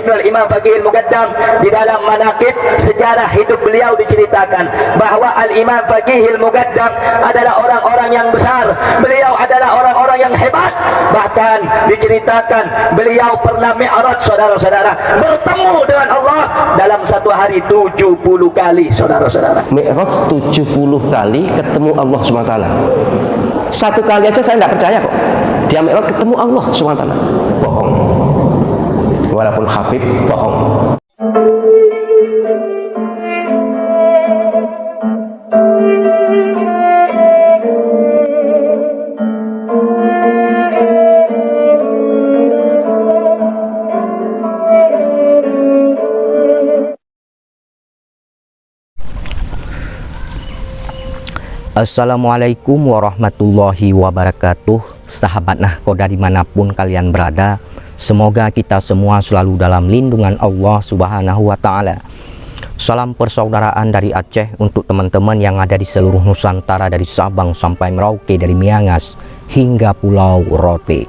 Sayyidul Imam Faqih Al-Muqaddam di dalam manaqib sejarah hidup beliau diceritakan bahwa Al-Imam Faqih Al-Muqaddam adalah orang-orang yang besar, beliau adalah orang-orang yang hebat. Bahkan diceritakan beliau pernah mi'raj, saudara-saudara, bertemu dengan Allah dalam satu hari 70 kali, saudara-saudara. Mi'raj 70 kali ketemu Allah SWT. Satu kali aja saya nggak percaya kok. Dia Mi'raj ketemu Allah SWT. Bohong. Walaupun Habib bohong. Assalamualaikum warahmatullahi wabarakatuh. Sahabat nahkoda dimanapun kalian berada, semoga kita semua selalu dalam lindungan Allah Subhanahu wa ta'ala. Salam persaudaraan dari Aceh untuk teman-teman yang ada di seluruh Nusantara, dari Sabang sampai Merauke, dari Miangas hingga Pulau Rote.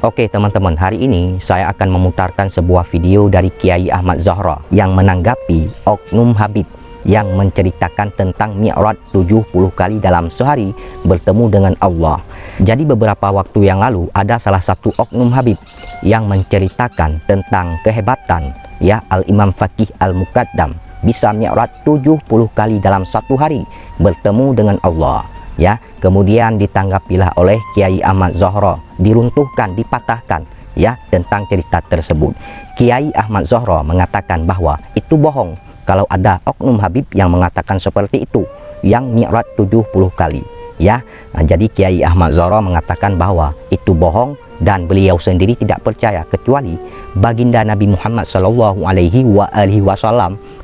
Oke teman-teman, hari ini saya akan memutarkan sebuah video dari Kiai Ahmad Zahra yang menanggapi oknum Habib yang menceritakan tentang Mi'raj 70 kali dalam sehari bertemu dengan Allah. Jadi beberapa waktu yang lalu ada salah satu oknum Habib yang menceritakan tentang kehebatan ya Al-Imam Faqih Al-Muqaddam bisa Mi'raj 70 kali dalam satu hari bertemu dengan Allah ya. Kemudian ditanggapilah oleh Kiai Ahmad Zahra, diruntuhkan, dipatahkan ya tentang cerita tersebut. Kiai Ahmad Zahra mengatakan bahwa itu bohong kalau ada oknum Habib yang mengatakan seperti itu, yang Mi'raj 70 kali ya. Nah, jadi Kiai Ahmad Zahra mengatakan bahwa itu bohong dan beliau sendiri tidak percaya, kecuali baginda Nabi Muhammad SAW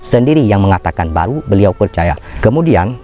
sendiri yang mengatakan baru beliau percaya. Kemudian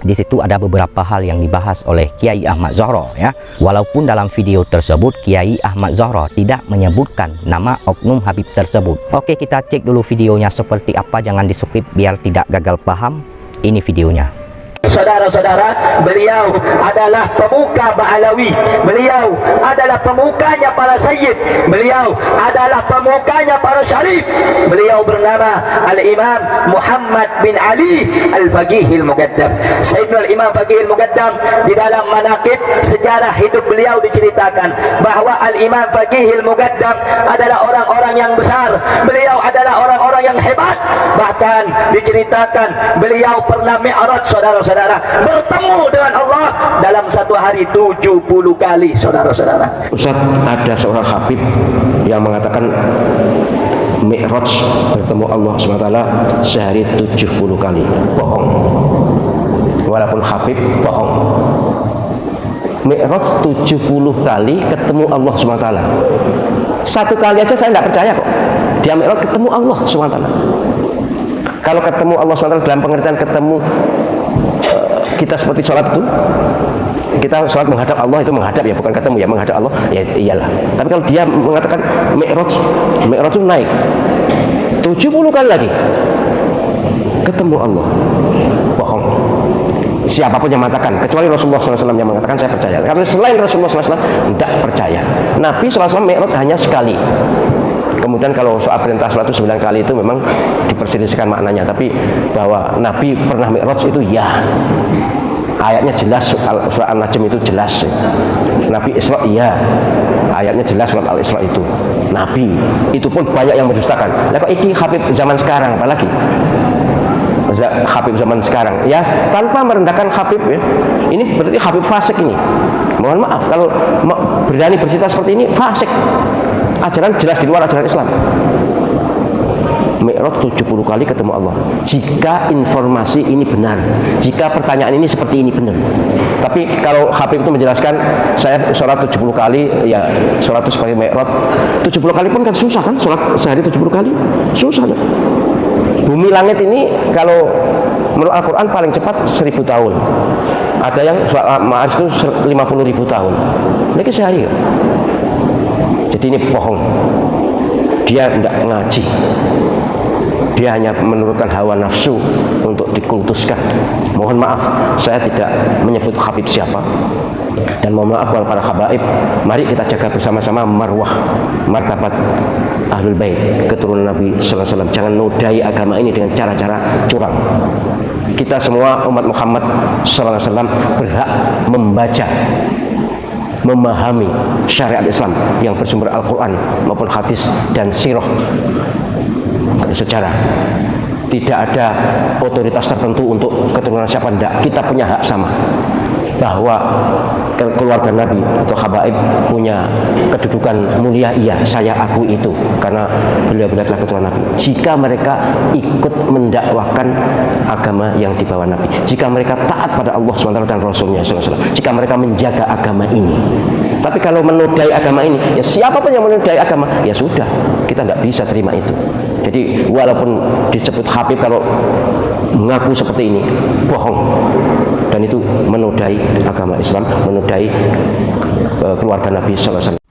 di situ ada beberapa hal yang dibahas oleh Kiai Ahmad Zahra ya. Walaupun dalam video tersebut Kiai Ahmad Zahra tidak menyebutkan nama oknum Habib tersebut. Oke, kita cek dulu videonya seperti apa, jangan di skip biar tidak gagal paham. Ini videonya. Saudara-saudara, beliau adalah pemuka Ba'alawi, beliau adalah pemukanya para sayyid, beliau adalah pemukanya para syarif. Beliau bernama Al-Imam Muhammad bin Ali Al-Faqih Al-Muqaddam. Sayyidul Imam Faqih Al-Muqaddam di dalam manaqib sejarah hidup beliau diceritakan bahwa Al-Imam Faqih Al-Muqaddam adalah orang-orang yang besar, beliau adalah orang-orang yang hebat. Bahkan diceritakan beliau pernah mi'raj, saudara-saudara, bertemu dengan Allah dalam satu hari 70 kali, saudara-saudara. Ustaz, ada seorang Habib yang mengatakan Mi'raj bertemu Allah SWT sehari 70 kali. Bohong. Walaupun Habib bohong. Mi'raj 70 kali ketemu Allah SWT. Satu kali aja saya nggak percaya kok. Dia Mi'raj ketemu Allah SWT. Kalau ketemu Allah SWT dalam pengertian ketemu kita seperti sholat itu, kita sholat menghadap Allah, itu menghadap ya, bukan ketemu ya, menghadap Allah ya iyalah. Tapi kalau dia mengatakan Mi'raj itu naik 70 kali lagi ketemu Allah, bohong. Siapapun yang mengatakan, kecuali Rasulullah SAW yang mengatakan, saya percaya. Karena selain Rasulullah SAW tidak percaya. Nabi SAW Mi'raj hanya sekali. Kemudian kalau soal perintah sholat itu 9 kali itu memang diperselisihkan maknanya, tapi bahwa Nabi pernah Mi'raj itu ya, ayatnya jelas. Surat An-Najm itu jelas. Nabi Isra iya, ayatnya jelas. Surat Al-Isra itu Nabi, itu pun banyak yang mendustakan. Lah kok iki Habib zaman sekarang, apalagi Habib zaman sekarang ya, tanpa merendahkan Habib ya, ini berarti Habib fasik ini. Mohon maaf kalau berani bercerita seperti ini, fasik. Ajaran jelas di luar ajaran Islam. Mi'raj 70 kali ketemu Allah. Jika informasi ini benar, jika pertanyaan ini seperti ini benar. Tapi kalau Habib itu menjelaskan saya sholat 70 kali, ya sholat itu sebagai Mi'raj 70 kali pun kan susah kan, sholat sehari 70 kali susah kan? Bumi langit ini kalau menurut Al-Quran paling cepat 1000 tahun. Ada yang sholat Ma'arij itu 50.000 tahun. Ini sehari kan? Jadi ini bohong. Dia tidak ngaji. Dia hanya menurunkan hawa nafsu untuk dikultuskan. Mohon maaf, saya tidak menyebut Habib siapa. Dan mohon maaf kepada para habaib, mari kita jaga bersama-sama marwah, martabat Ahlul Bait, keturunan Nabi sallallahu alaihi wasallam. Jangan nodai agama ini dengan cara-cara curang. Kita semua umat Muhammad sallallahu alaihi wasallam berhak membaca, memahami syariat Islam yang bersumber Al-Quran maupun hadis dan sirah sejarah. Tidak ada otoritas tertentu untuk keturunan siapa, tidak. Kita punya hak sama, bahwa keluarga Nabi atau habaib punya kedudukan mulia. Iya, saya akui itu karena beliau-beliau adalah keturunan Nabi. Jika mereka ikut mendakwakan agama yang dibawa Nabi, jika mereka taat pada Allah SWT dan Rasulnya SAW, jika mereka menjaga agama ini. Tapi kalau menodai agama ini, ya siapapun yang menodai agama, ya sudah, kita tidak bisa terima itu. Jadi walaupun disebut Habib, kalau mengaku seperti ini bohong, dan itu menodai agama Islam, menodai keluarga Nabi SAW.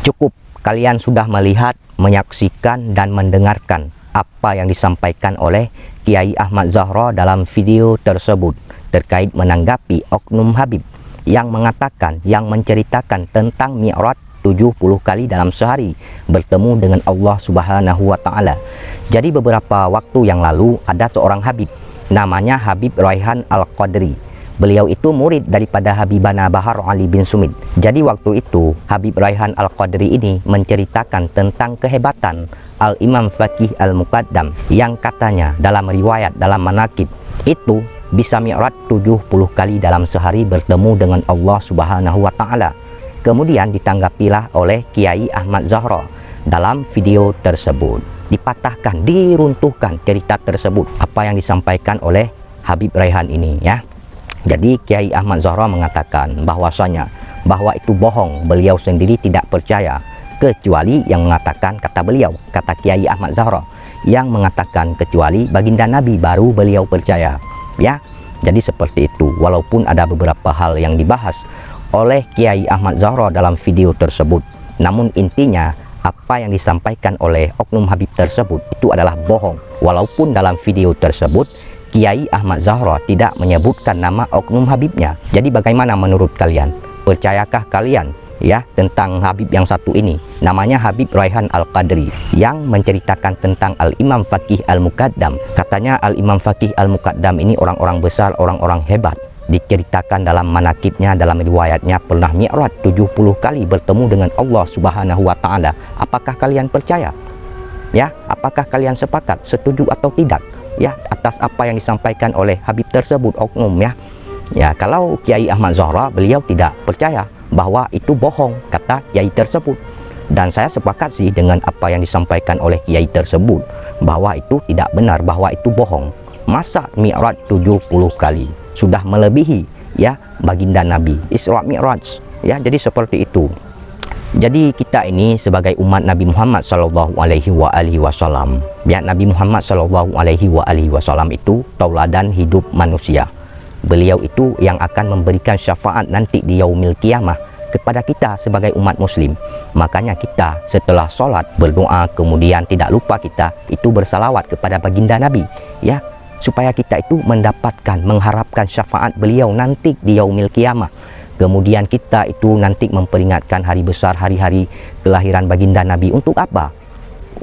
Cukup kalian sudah melihat, menyaksikan dan mendengarkan apa yang disampaikan oleh Kiai Ahmad Zahra dalam video tersebut terkait menanggapi oknum Habib yang mengatakan, yang menceritakan tentang Mi'raj 70 kali dalam sehari bertemu dengan Allah Subhanahu wa Ta'ala. Jadi beberapa waktu yang lalu ada seorang Habib namanya Habib Raihan Al-Qadri. Beliau itu murid daripada Habibana Bahar Ali bin Sumit. Jadi waktu itu Habib Raihan Al-Qadri ini menceritakan tentang kehebatan Al-Imam Faqih Al-Muqaddam yang katanya dalam riwayat, dalam manaqib itu bisa Mi'raj 70 kali dalam sehari bertemu dengan Allah Subhanahu wa Ta'ala. Kemudian ditanggapilah oleh Kiai Ahmad Zahra dalam video tersebut. Dipatahkan, diruntuhkan cerita tersebut, apa yang disampaikan oleh Habib Raihan ini, ya. Jadi Kiai Ahmad Zahra mengatakan bahwasanya bahwa itu bohong, beliau sendiri tidak percaya, kecuali yang mengatakan, kata beliau, kata Kiai Ahmad Zahra, yang mengatakan kecuali baginda Nabi baru beliau percaya, ya. Jadi seperti itu. Walaupun ada beberapa hal yang dibahas oleh Kiai Ahmad Zahra dalam video tersebut, namun intinya apa yang disampaikan oleh oknum Habib tersebut itu adalah bohong. Walaupun dalam video tersebut Kiai Ahmad Zahra tidak menyebutkan nama oknum Habibnya. Jadi bagaimana menurut kalian? Percayakah kalian ya tentang Habib yang satu ini, namanya Habib Raihan Al-Qadri, yang menceritakan tentang Al-Imam Faqih Al-Muqaddam? Katanya Al-Imam Faqih Al-Muqaddam ini orang-orang besar, orang-orang hebat. Diceritakan dalam manaqibnya, dalam riwayatnya pernah Mi'raj 70 kali bertemu dengan Allah Subhanahu wa Ta'ala. Apakah kalian percaya? Ya, apakah kalian sepakat, setuju atau tidak? Ya, atas apa yang disampaikan oleh Habib tersebut, oknum, ya. Ya, kalau Kiai Ahmad Zahra, beliau tidak percaya bahwa itu bohong, kata Kiai tersebut. Dan saya sepakat sih dengan apa yang disampaikan oleh Kiai tersebut, bahwa itu tidak benar, bahwa itu bohong. Masa Mi'raj 70 kali? Sudah melebihi ya baginda Nabi Isra Mi'raj, ya. Jadi seperti itu. Jadi kita ini sebagai umat Nabi Muhammad sallallahu alaihi wasallam, ya, Nabi Muhammad sallallahu alaihi wasallam itu tauladan hidup manusia. Beliau itu yang akan memberikan syafaat nanti di yaumil qiyamah kepada kita sebagai umat muslim. Makanya kita setelah sholat berdoa, kemudian tidak lupa kita itu bersalawat kepada baginda Nabi, ya, supaya kita itu mendapatkan, mengharapkan syafaat beliau nanti di yaumil qiyamah. Kemudian kita itu nanti memperingatkan hari besar, hari-hari kelahiran baginda Nabi. Untuk apa?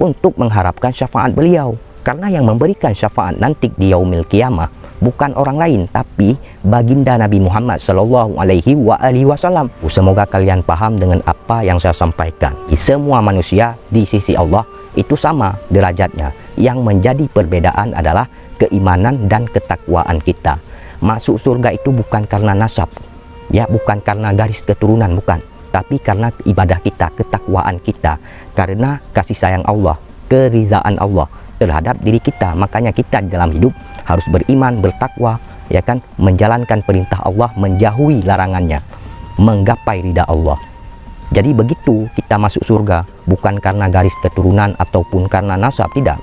Untuk mengharapkan syafaat beliau. Karena yang memberikan syafaat nanti di yaumil qiyamah bukan orang lain, tapi baginda Nabi Muhammad sallallahu alaihi wasallam. Semoga kalian paham dengan apa yang saya sampaikan. Semua manusia di sisi Allah itu sama derajatnya. Yang menjadi perbedaan adalah keimanan dan ketakwaan kita. Masuk surga itu bukan karena nasab, ya, bukan karena garis keturunan, bukan, tapi karena ibadah kita, ketakwaan kita, karena kasih sayang Allah, kerizaan Allah terhadap diri kita. Makanya kita dalam hidup harus beriman, bertakwa, ya kan, menjalankan perintah Allah, menjauhi larangannya, menggapai ridha Allah. Jadi begitu kita masuk surga, bukan karena garis keturunan ataupun karena nasab, tidak,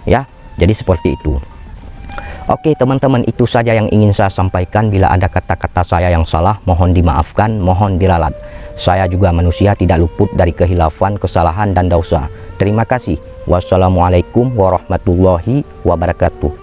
ya. Jadi seperti itu. Oke teman-teman, itu saja yang ingin saya sampaikan. Bila ada kata-kata saya yang salah, mohon dimaafkan, mohon diralat. Saya juga manusia, tidak luput dari kehilafan, kesalahan dan dosa. Terima kasih. Wassalamualaikum warahmatullahi wabarakatuh.